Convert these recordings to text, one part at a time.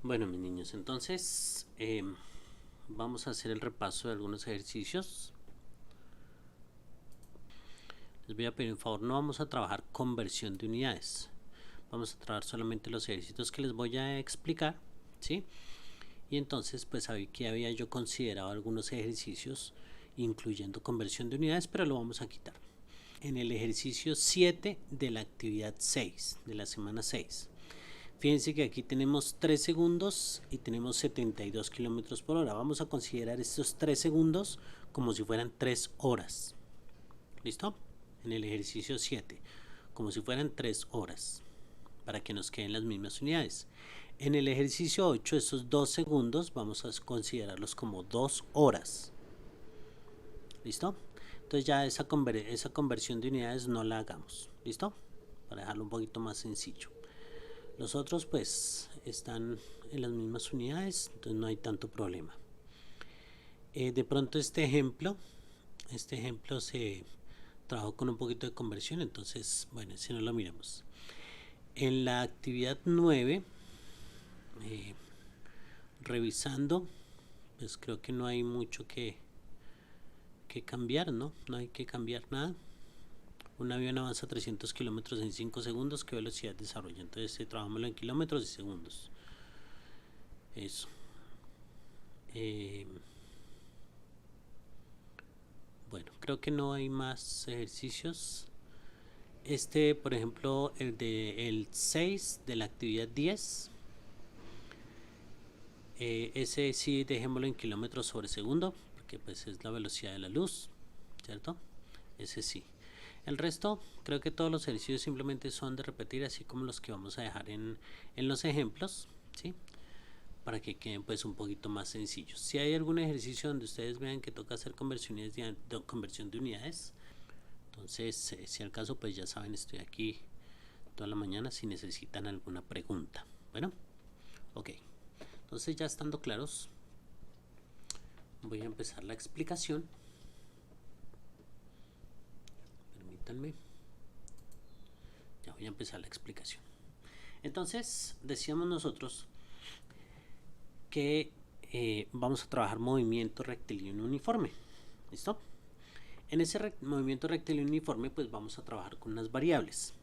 Bueno, mis niños, entonces vamos a hacer el repaso de algunos ejercicios. Les voy a pedir un favor, no vamos a trabajar conversión de unidades. Vamos a trabajar solamente los ejercicios que les voy a explicar, ¿sí? Y entonces, pues aquí había yo considerado algunos ejercicios incluyendo conversión de unidades, pero lo vamos a quitar. En el ejercicio 7 de la actividad 6, de la semana 6. Fíjense que aquí tenemos 3 segundos y tenemos 72 kilómetros por hora. Vamos a considerar estos 3 segundos como si fueran 3 horas. ¿Listo? En el ejercicio 7, como si fueran 3 horas, para que nos queden las mismas unidades. En el ejercicio 8, estos 2 segundos vamos a considerarlos como 2 horas. ¿Listo? Entonces ya esa conversión de unidades no la hagamos. ¿Listo? Para dejarlo un poquito más sencillo. Los otros pues están en las mismas unidades, entonces no hay tanto problema. De pronto este ejemplo se trabajó con un poquito de conversión, entonces bueno, si no lo miramos. En la actividad 9, revisando, pues creo que no hay mucho que cambiar, ¿no? No hay que cambiar nada. Un avión avanza 300 kilómetros en 5 segundos. ¿Qué velocidad desarrolla? Entonces trabajámoslo en kilómetros y segundos. Eso. Bueno, creo que no hay más ejercicios. Por ejemplo, el 6 de la actividad 10. Ese sí dejémoslo en kilómetros sobre segundo, porque pues es la velocidad de la luz, ¿cierto? Ese sí. El resto, creo que todos los ejercicios simplemente son de repetir, así como los que vamos a dejar en los ejemplos, ¿sí? Para que queden pues un poquito más sencillos. Si hay algún ejercicio donde ustedes vean que toca hacer conversión de unidades, entonces si al caso pues ya saben, estoy aquí toda la mañana si necesitan alguna pregunta. Bueno, ok. Entonces ya estando claros, voy a empezar la explicación. Permítanme. Ya voy a empezar la explicación. Entonces, decíamos nosotros que vamos a trabajar movimiento rectilíneo uniforme. ¿Listo? En ese movimiento rectilíneo uniforme, pues vamos a trabajar con unas variables.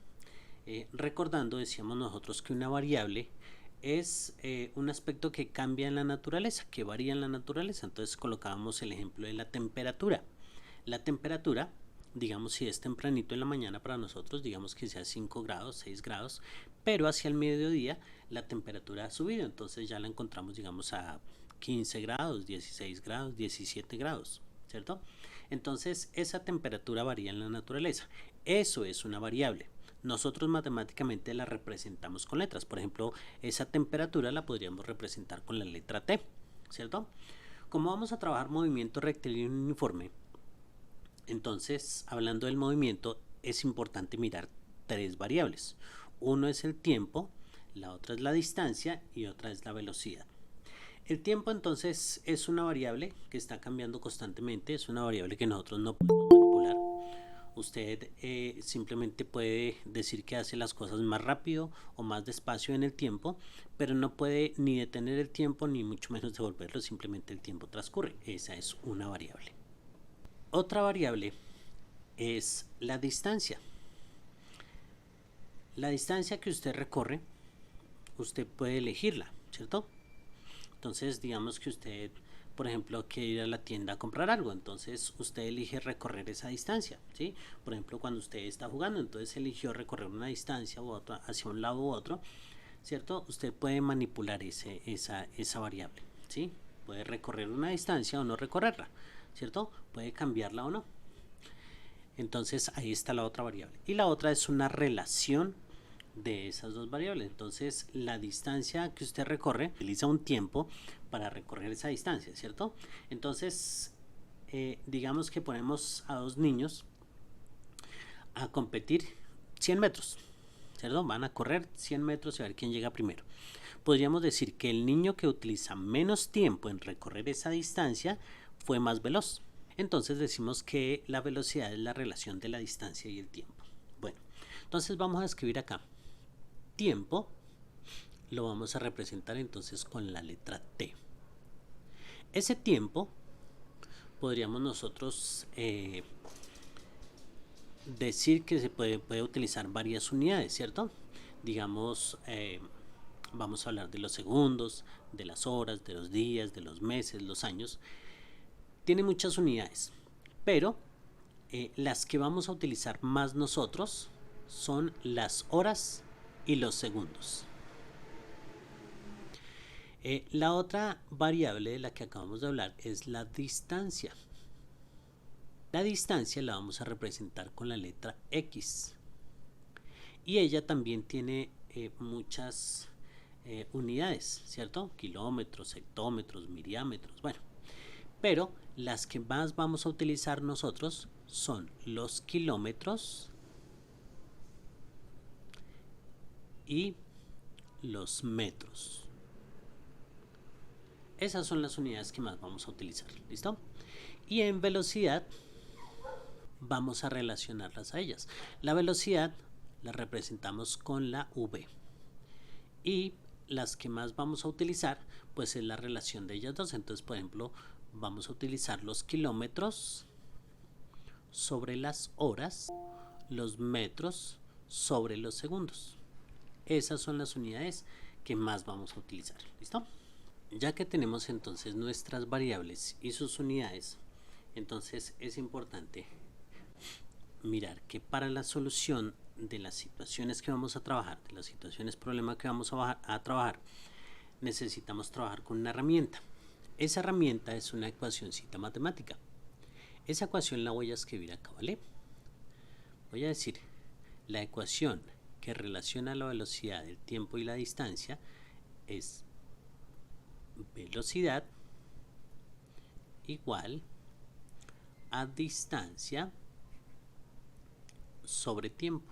Recordando, decíamos nosotros que una variable es un aspecto que cambia en la naturaleza, que varía en la naturaleza. Entonces colocábamos el ejemplo de la temperatura. La temperatura, digamos si es tempranito en la mañana para nosotros, digamos que sea 5 grados, 6 grados, pero hacia el mediodía la temperatura ha subido, entonces ya la encontramos digamos a 15 grados, 16 grados, 17 grados, ¿cierto? Entonces esa temperatura varía en la naturaleza, eso es una variable. Nosotros matemáticamente la representamos con letras. Por ejemplo, esa temperatura la podríamos representar con la letra T, ¿cierto? Como vamos a trabajar movimiento rectilíneo uniforme, entonces, hablando del movimiento, es importante mirar 3 variables. Uno es el tiempo, la otra es la distancia y otra es la velocidad. El tiempo entonces es una variable que está cambiando constantemente, es una variable que nosotros no podemos manipular. Usted simplemente puede decir que hace las cosas más rápido o más despacio en el tiempo, pero no puede ni detener el tiempo ni mucho menos devolverlo, simplemente el tiempo transcurre. Esa es una variable. Otra variable es la distancia. La distancia que usted recorre, usted puede elegirla, ¿cierto? Entonces, digamos que usted, por ejemplo, quiere ir a la tienda a comprar algo, entonces usted elige recorrer esa distancia, ¿sí? Por ejemplo, cuando usted está jugando, entonces eligió recorrer una distancia u otra, hacia un lado u otro, ¿cierto? Usted puede manipular esa variable, ¿sí? Puede recorrer una distancia o no recorrerla, ¿cierto? Puede cambiarla o no. Entonces ahí está la otra variable. Y la otra es una relación de esas dos variables. Entonces la distancia que usted recorre utiliza un tiempo para recorrer esa distancia, ¿cierto? Entonces digamos que ponemos a dos niños a competir 100 metros, ¿cierto? Van a correr 100 metros y a ver quién llega primero. Podríamos decir que el niño que utiliza menos tiempo en recorrer esa distancia fue más veloz. Entonces decimos que la velocidad es la relación de la distancia y el tiempo. Bueno, entonces vamos a escribir acá tiempo, lo vamos a representar entonces con la letra T. Ese tiempo podríamos nosotros decir que se puede utilizar varias unidades, ¿cierto? Digamos, vamos a hablar de los segundos, de las horas, de los días, de los meses, los años. Tiene muchas unidades, pero las que vamos a utilizar más nosotros son las horas y los segundos. La otra variable de la que acabamos de hablar es la distancia. La distancia la vamos a representar con la letra X. Y ella también tiene muchas unidades, ¿cierto? Kilómetros, hectómetros, miriámetros, bueno. Pero las que más vamos a utilizar nosotros son los kilómetros y los metros. Esas son las unidades que más vamos a utilizar, ¿listo? Y en velocidad vamos a relacionarlas a ellas. La velocidad la representamos con la V. Y las que más vamos a utilizar, pues es la relación de ellas dos. Entonces, por ejemplo, vamos a utilizar los kilómetros sobre las horas, los metros sobre los segundos. Esas son las unidades que más vamos a utilizar, ¿listo? Ya que tenemos entonces nuestras variables y sus unidades, entonces es importante mirar que para la solución de las situaciones que vamos a trabajar, de las situaciones problema que vamos a trabajar, necesitamos trabajar con una herramienta. Esa herramienta es una ecuacióncita matemática. Esa ecuación la voy a escribir acá, ¿vale? Voy a decir la ecuación que relaciona la velocidad, el tiempo y la distancia es velocidad igual a distancia sobre tiempo.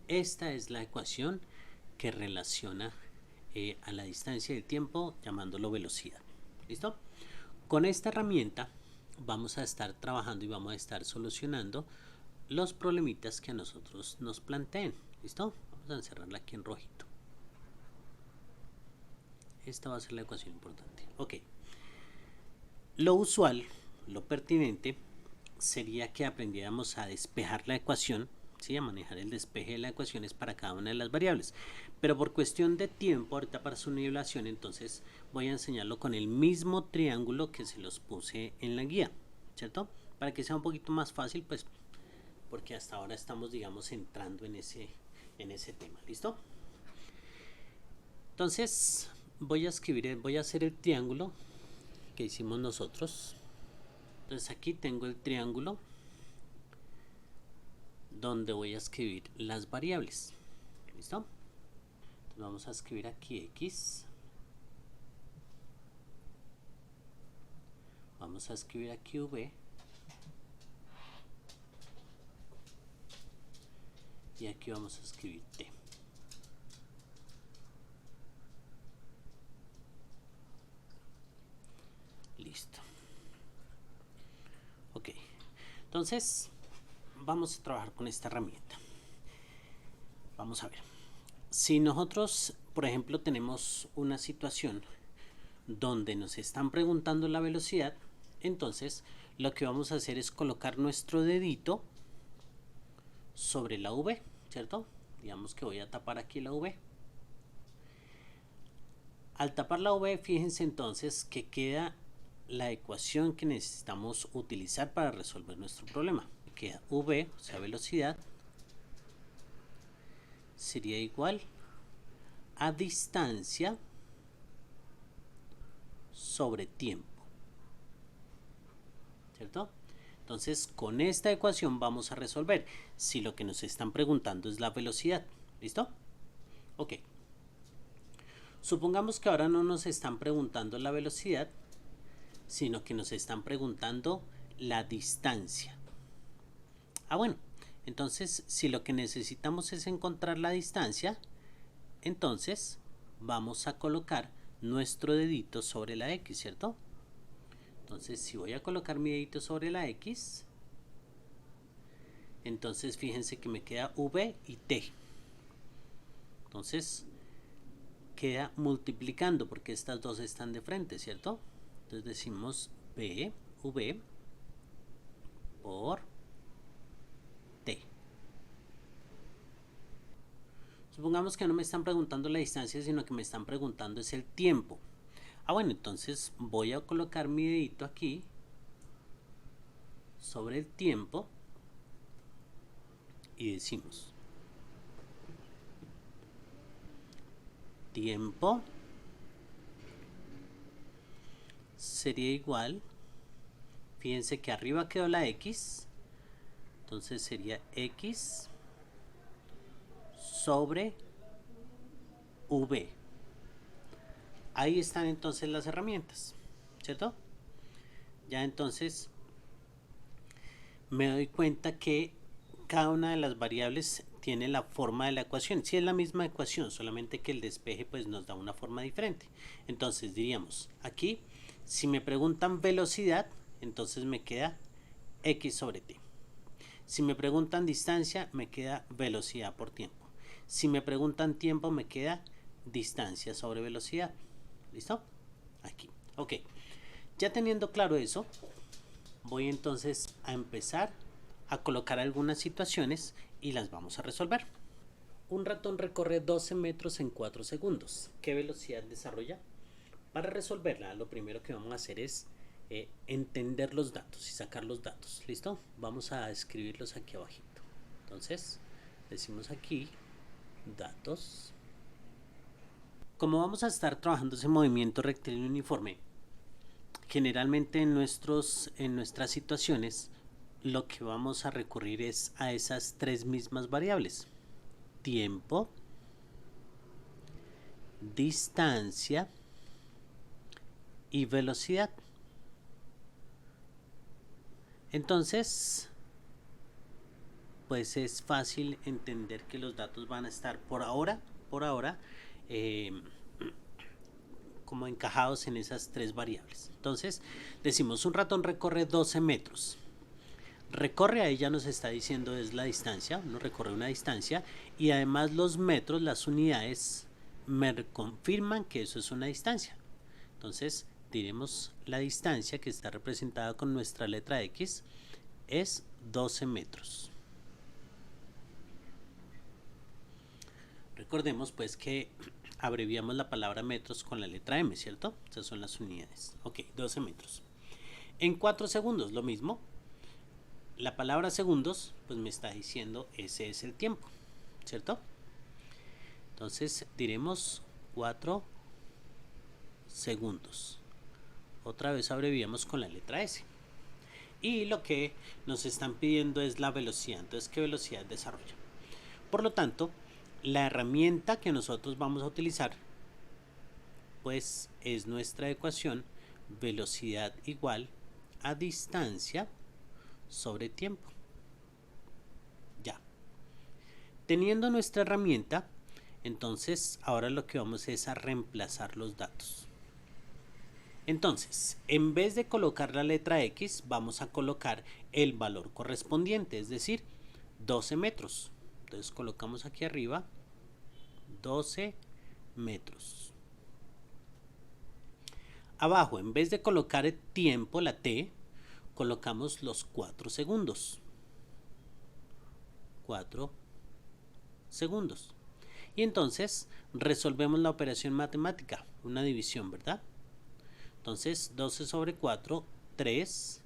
Esta es la ecuación que relaciona a la distancia y el tiempo llamándolo velocidad. ¿Listo? Con esta herramienta vamos a estar trabajando y vamos a estar solucionando los problemitas que a nosotros nos planteen. ¿Listo? Vamos a encerrarla aquí en rojito. Esta va a ser la ecuación importante. Ok. Lo usual, lo pertinente, sería que aprendiéramos a despejar la ecuación, ¿sí? A manejar el despeje de las ecuaciones para cada una de las variables. Pero por cuestión de tiempo, ahorita para su nivelación, entonces voy a enseñarlo con el mismo triángulo que se los puse en la guía, ¿cierto? Para que sea un poquito más fácil, pues, porque hasta ahora estamos, digamos, entrando en ese tema, ¿listo? Entonces, voy a hacer el triángulo que hicimos nosotros. Entonces aquí tengo el triángulo donde voy a escribir las variables. ¿Listo? Entonces vamos a escribir aquí X. Vamos a escribir aquí V. Y aquí vamos a escribir T. Listo. Ok. Entonces, vamos a trabajar con esta herramienta. Vamos a ver. Si nosotros, por ejemplo, tenemos una situación donde nos están preguntando la velocidad, entonces lo que vamos a hacer es colocar nuestro dedito sobre la V, ¿cierto? Digamos que voy a tapar aquí la V. Al tapar la V, fíjense entonces que queda la ecuación que necesitamos utilizar para resolver nuestro problema. Queda V, o sea, velocidad, sería igual a distancia sobre tiempo, ¿cierto? Entonces, con esta ecuación vamos a resolver si lo que nos están preguntando es la velocidad. ¿Listo? Ok. Supongamos que ahora no nos están preguntando la velocidad, sino que nos están preguntando la distancia. Bueno, entonces si lo que necesitamos es encontrar la distancia, entonces vamos a colocar nuestro dedito sobre la X, ¿cierto? Entonces si voy a colocar mi dedito sobre la X, entonces fíjense que me queda V y T. Entonces queda multiplicando porque estas dos están de frente, ¿cierto? Entonces decimos BV por T. Supongamos que no me están preguntando la distancia, sino que me están preguntando es el tiempo. Bueno, entonces voy a colocar mi dedito aquí sobre el tiempo y decimos tiempo sería igual, fíjense que arriba quedó la X, entonces sería X sobre V. Ahí están entonces las herramientas, ¿cierto? Ya entonces me doy cuenta que cada una de las variables tiene la forma de la ecuación. Sí es la misma ecuación, solamente que el despeje pues nos da una forma diferente. Entonces diríamos aquí, si me preguntan velocidad, entonces me queda X sobre T. Si me preguntan distancia, me queda velocidad por tiempo. Si me preguntan tiempo, me queda distancia sobre velocidad. ¿Listo? Aquí. Ok. Ya teniendo claro eso, voy entonces a empezar a colocar algunas situaciones y las vamos a resolver. Un ratón recorre 12 metros en 4 segundos. ¿Qué velocidad desarrolla? Para resolverla, lo primero que vamos a hacer es entender los datos y sacar los datos. ¿Listo? Vamos a escribirlos aquí abajito. Entonces, decimos aquí datos. Como vamos a estar trabajando ese movimiento rectilíneo uniforme, generalmente en nuestras situaciones lo que vamos a recurrir es a esas tres mismas variables: tiempo, distancia y velocidad. Entonces, pues es fácil entender que los datos van a estar por ahora, como encajados en esas tres variables. Entonces, decimos un ratón recorre 12 metros. Recorre, ahí ya nos está diciendo es la distancia, uno recorre una distancia y además los metros, las unidades, me confirman que eso es una distancia. Entonces diremos la distancia, que está representada con nuestra letra X, es 12 metros. Recordemos pues que abreviamos la palabra metros con la letra M, ¿cierto? Esas son las unidades. Ok, 12 metros. En 4 segundos, lo mismo. La palabra segundos, pues me está diciendo ese es el tiempo, ¿cierto? Entonces diremos 4 segundos. Otra vez abreviamos con la letra S. Y lo que nos están pidiendo es la velocidad. Entonces, ¿qué velocidad desarrolla? Por lo tanto, la herramienta que nosotros vamos a utilizar, pues es nuestra ecuación velocidad igual a distancia sobre tiempo. Ya. Teniendo nuestra herramienta, entonces ahora lo que vamos es a reemplazar los datos. Entonces, en vez de colocar la letra X, vamos a colocar el valor correspondiente, es decir, 12 metros. Entonces colocamos aquí arriba 12 metros. Abajo, en vez de colocar el tiempo, la T, colocamos los 4 segundos. 4 segundos. Y entonces resolvemos la operación matemática, una división, ¿verdad? Entonces 12 sobre 4, 3.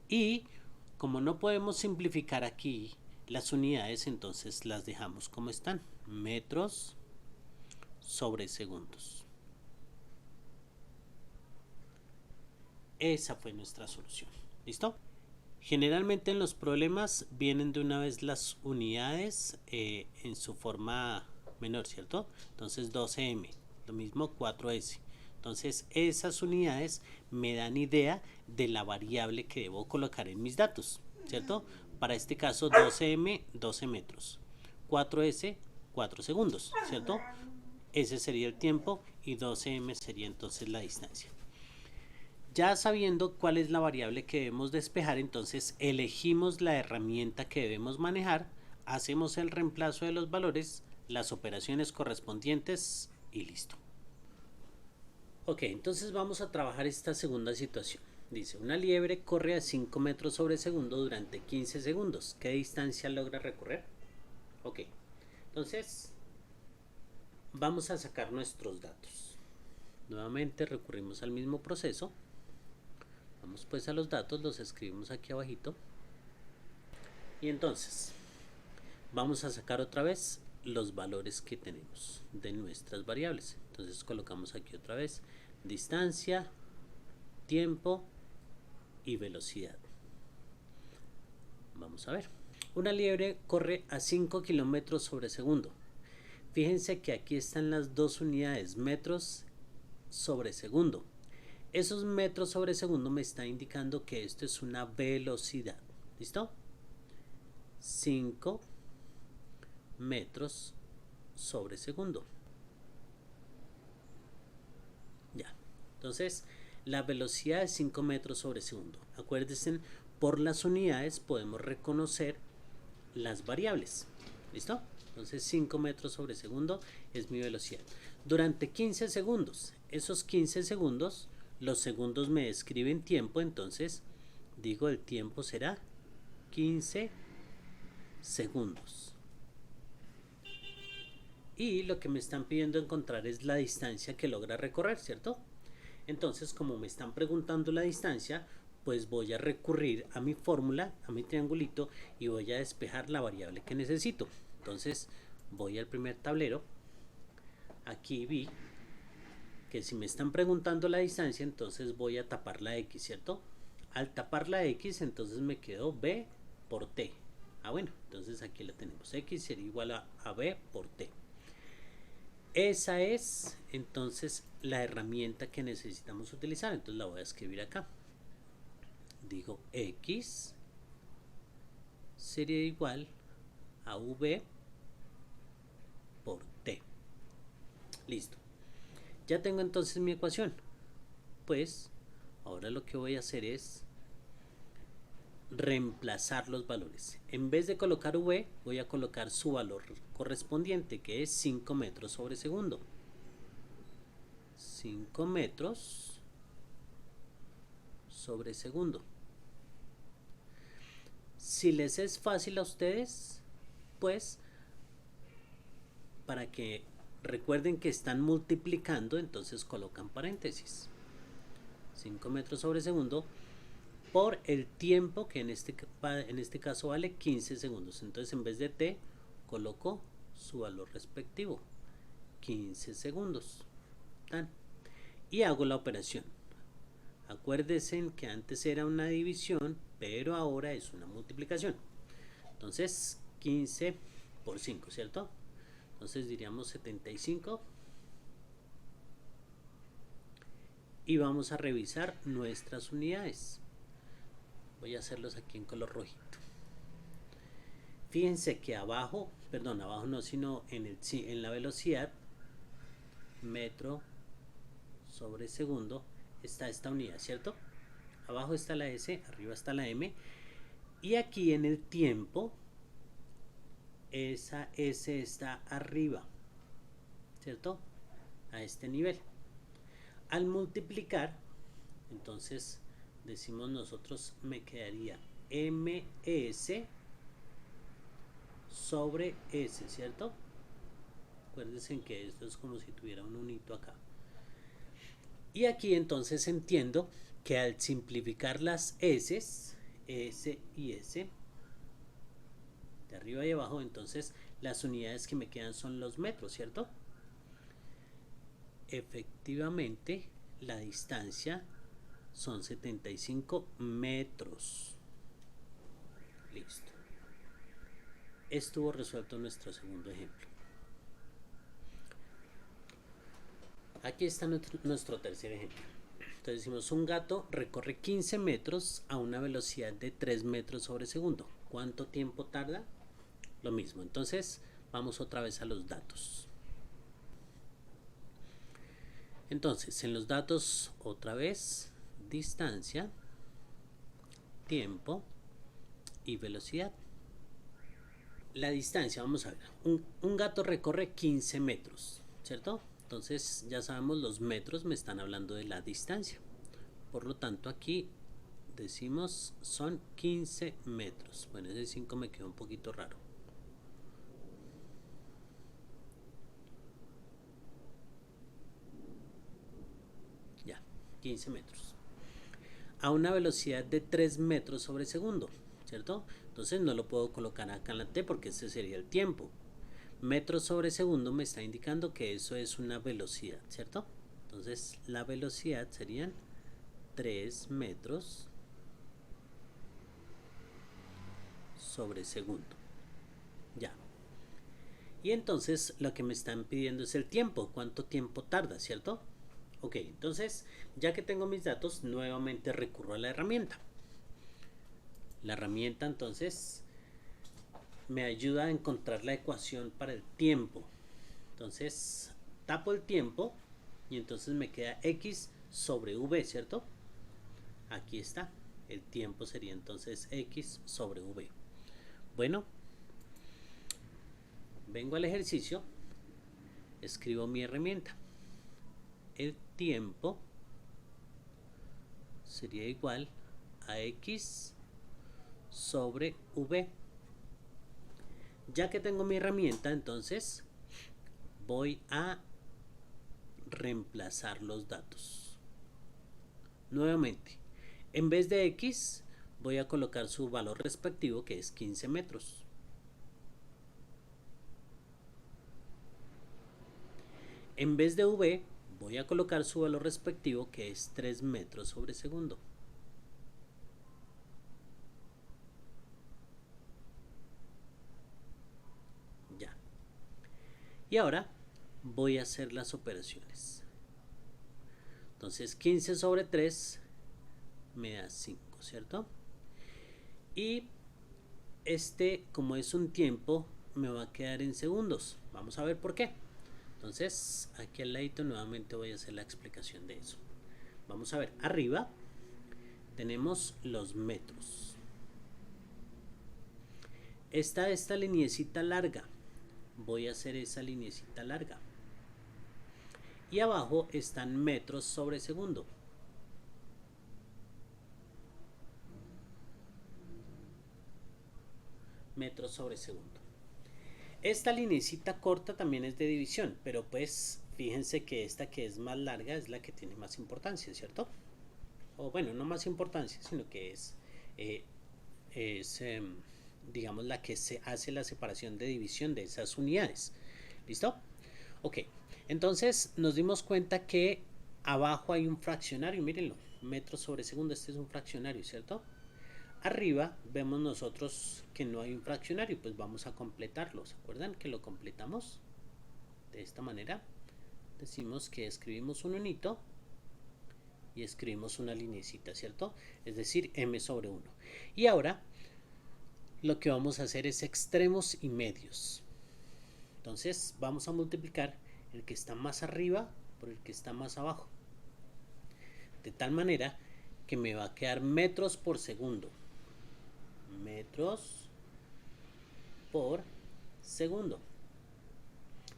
Y como no podemos simplificar aquí las unidades, entonces las dejamos como están. Metros sobre segundos. Esa fue nuestra solución. ¿Listo? Generalmente en los problemas vienen de una vez las unidades en su forma menor, ¿cierto? Entonces 12m, lo mismo 4s. Entonces esas unidades me dan idea de la variable que debo colocar en mis datos, ¿cierto? Para este caso 12m, 12 metros. 4s, 4 segundos, ¿cierto? Ese sería el tiempo y 12m sería entonces la distancia. Ya sabiendo cuál es la variable que debemos despejar, entonces elegimos la herramienta que debemos manejar, hacemos el reemplazo de los valores, las operaciones correspondientes y listo. Ok, entonces vamos a trabajar esta segunda situación. Dice, una liebre corre a 5 metros sobre segundo durante 15 segundos. ¿Qué distancia logra recorrer? Ok, entonces vamos a sacar nuestros datos. Nuevamente recurrimos al mismo proceso. Vamos pues a los datos, los escribimos aquí abajito. Y entonces vamos a sacar otra vez los valores que tenemos de nuestras variables. Entonces colocamos aquí otra vez distancia, tiempo y velocidad. Vamos a ver. Una liebre corre a 5 kilómetros sobre segundo. Fíjense que aquí están las dos unidades, metros sobre segundo. Esos metros sobre segundo me está indicando que esto es una velocidad. ¿Listo? 5 metros sobre segundo. Ya. Entonces, la velocidad es 5 metros sobre segundo. Acuérdense, por las unidades podemos reconocer las variables. ¿Listo? Entonces 5 metros sobre segundo es mi velocidad. Durante 15 segundos. Esos 15 segundos, los segundos me describen tiempo, entonces digo el tiempo será 15 segundos. Y lo que me están pidiendo encontrar es la distancia que logra recorrer, ¿cierto? Entonces, como me están preguntando la distancia, pues voy a recurrir a mi fórmula, a mi triangulito, y voy a despejar la variable que necesito. Entonces, voy al primer tablero. Aquí vi que si me están preguntando la distancia, entonces voy a tapar la X, ¿cierto? Al tapar la X, entonces me quedó B por T. Ah, bueno, entonces aquí la tenemos. X sería igual a B por T. Esa es entonces la herramienta que necesitamos utilizar. Entonces la voy a escribir acá. Digo X sería igual a V por T. Listo. Ya tengo entonces mi ecuación. Pues ahora lo que voy a hacer es reemplazar los valores. En vez de colocar V, voy a colocar su valor correspondiente, que es 5 metros sobre segundo. 5 metros sobre segundo. Si les es fácil a ustedes, pues para que recuerden que están multiplicando, entonces colocan paréntesis. 5 metros sobre segundo por el tiempo, que en este caso vale 15 segundos. Entonces en vez de T coloco su valor respectivo, 15 segundos. ¿Tan? Y hago la operación. Acuérdense que antes era una división, pero ahora es una multiplicación. Entonces 15 por 5, ¿cierto? Entonces diríamos 75. Y vamos a revisar nuestras unidades. Voy a hacerlos aquí en color rojito. Fíjense que abajo no, sino en la velocidad, metro sobre segundo, está esta unidad, ¿cierto? Abajo está la S, arriba está la M. Y aquí en el tiempo, esa S está arriba, ¿cierto? A este nivel. Al multiplicar, entonces decimos nosotros, me quedaría ms sobre s, ¿cierto? Acuérdense que esto es como si tuviera un unito acá. Y aquí entonces entiendo que al simplificar las s, s y s, de arriba y abajo, entonces las unidades que me quedan son los metros, ¿cierto? Efectivamente, la distancia son 75 metros. Listo. Estuvo resuelto nuestro segundo ejemplo. Aquí está nuestro tercer ejemplo. Entonces decimos, un gato recorre 15 metros a una velocidad de 3 metros sobre segundo. ¿Cuánto tiempo tarda? Lo mismo. Entonces vamos otra vez a los datos. Entonces, en los datos, otra vez, distancia, tiempo y velocidad. la distancia, vamos a ver, un gato recorre 15 metros, ¿cierto? Entonces ya sabemos los metros, me están hablando de la distancia. Por lo tanto aquí decimos son 15 metros. Bueno, ese 5 me quedó un poquito raro. Ya, 15 metros. A una velocidad de 3 metros sobre segundo, ¿cierto? Entonces no lo puedo colocar acá en la T porque ese sería el tiempo. Metros sobre segundo me está indicando que eso es una velocidad, ¿cierto? Entonces la velocidad serían 3 metros sobre segundo. Ya. Y entonces lo que me están pidiendo es el tiempo, cuánto tiempo tarda, ¿cierto? Ok, entonces ya que tengo mis datos, nuevamente recurro a la herramienta. La herramienta entonces me ayuda a encontrar la ecuación para el tiempo. Entonces tapo el tiempo y entonces me queda x sobre v, ¿cierto? Aquí está. El tiempo sería entonces x sobre v. Bueno, vengo al ejercicio, escribo mi herramienta. El tiempo sería igual a x sobre v. Ya que tengo mi herramienta, entonces voy a reemplazar los datos. Nuevamente, en vez de x, voy a colocar su valor respectivo, que es 15 metros. En vez de v, voy a colocar su valor respectivo, que es 3 metros sobre segundo. Ya. Y ahora voy a hacer las operaciones. Entonces 15 sobre 3 me da 5, ¿cierto? Y como es un tiempo, me va a quedar en segundos. Vamos a ver por qué. Entonces aquí al ladito nuevamente voy a hacer la explicación de eso. Vamos a ver, arriba tenemos los metros. Esta lineecita larga, voy a hacer esa lineecita larga. Y abajo están metros sobre segundo. Metros sobre segundo. Esta lineecita corta también es de división, pero pues fíjense que esta que es más larga es la que tiene más importancia, ¿cierto? O bueno, no más importancia, sino que es digamos, la que se hace la separación de división de esas unidades. ¿Listo? Ok, entonces nos dimos cuenta que abajo hay un fraccionario, mírenlo, metros sobre segundo, este es un fraccionario, ¿cierto? Arriba vemos nosotros que no hay un fraccionario, pues vamos a completarlo. ¿Se acuerdan que lo completamos? De esta manera, decimos que escribimos un unito y escribimos una linecita, ¿cierto? Es decir, m sobre 1. Y ahora lo que vamos a hacer es extremos y medios. Entonces vamos a multiplicar el que está más arriba por el que está más abajo. De tal manera que me va a quedar metros por segundo. Metros por segundo.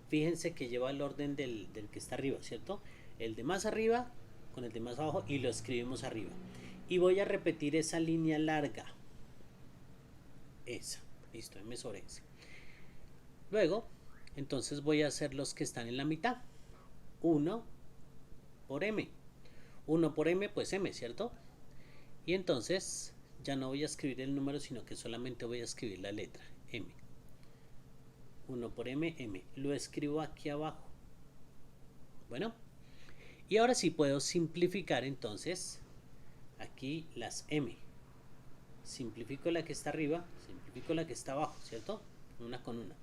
Fíjense que lleva el orden del que está arriba, ¿cierto? El de más arriba con el de más abajo y lo escribimos arriba. Y voy a repetir esa línea larga. Esa. Listo, m sobre s. Luego, entonces voy a hacer los que están en la mitad. 1 por m. 1 por m, pues m, ¿cierto? Y entonces ya no voy a escribir el número, sino que solamente voy a escribir la letra m. 1 por m, m. Lo escribo aquí abajo. Bueno, y ahora sí puedo simplificar entonces aquí las m. Simplifico la que está arriba, simplifico la que está abajo, ¿cierto? Una con una.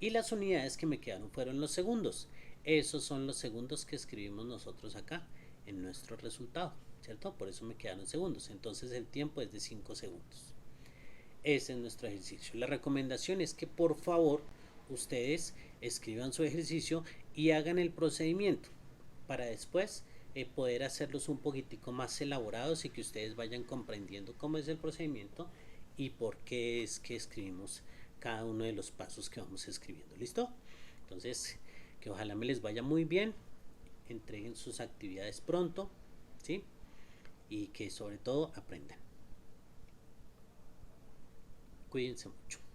Y las unidades que me quedaron fueron los segundos. Esos son los segundos que escribimos nosotros acá en nuestro resultado, ¿cierto? Por eso me quedaron segundos. Entonces el tiempo es de 5 segundos. Ese es nuestro ejercicio. La recomendación es que por favor ustedes escriban su ejercicio y hagan el procedimiento para después poder hacerlos un poquitico más elaborados y que ustedes vayan comprendiendo cómo es el procedimiento y por qué es que escribimos cada uno de los pasos que vamos escribiendo. ¿Listo? Entonces, que ojalá me les vaya muy bien, entreguen sus actividades pronto, ¿sí? Y que sobre todo aprendan. Cuídense mucho.